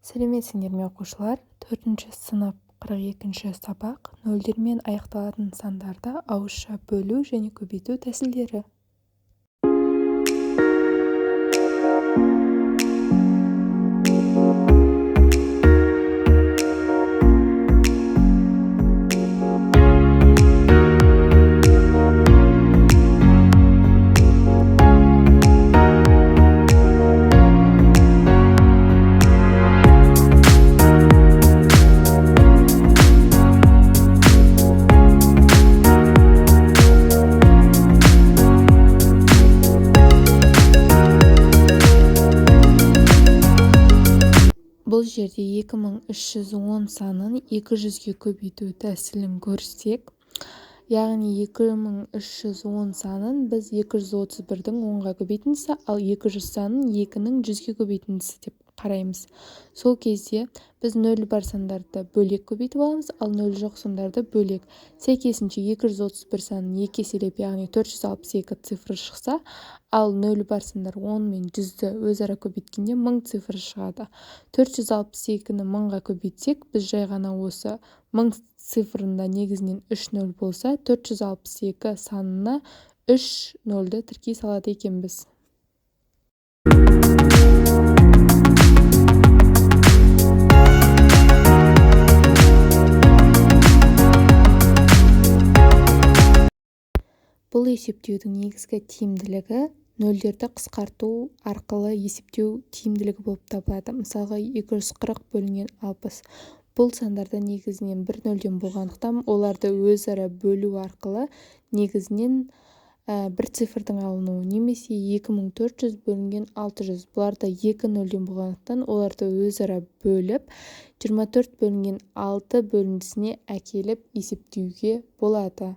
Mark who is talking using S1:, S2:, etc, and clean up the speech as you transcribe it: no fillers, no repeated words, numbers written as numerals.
S1: сәлеметсіңдер ме оқушылар? 4-ші сынып 42-ші сабақ нөлдермен аяқталатын сандарда ауызша бөлу және көбейту тәсілдері. Бұл жерде 2310 санын 200-ге көбейту тәсілін көрсек, яғни 2310 санын біз 231-дің 10-ға көбейтіндісі, ал 200 санын 2-ның 100-ге көбейтіндісі деп қараймыз. Сол кезде біз 0 бар сандарды бөлек көбейтіп аламыз, ал 0 жоқ сандарды бөлек. Сәйкесінше 231 санын 2 еселеп, яғни 462 цифры шықса, ал 0 бар сандар 10 мен 100-ді өзара көбейткенде 1000 цифры шығады. 462-ні 1000-ға көбейтсек, біз жай ғана осы 1000 цифрында негізінен 3 0 болса, 462 санына 3 0-ді тіркей салады екенбіз. Бұл есептеудің негізгі тиімділігі нөлдерді қысқарту арқылы есептеу тиімділігі болып табылады. Мысалға 240 бөлінген 60. Бұл сандарда негізінен бір нөлден болғандықтан оларды өзара бөлу арқылы негізінен бір цифрдың алынуы, немесе 2400 бөлінген 600. Бұларда 2 нөлден болғандықтан оларды өзара бөліп 24 бөлінген 6 бөліндісіне әкеліп есептеуге болады.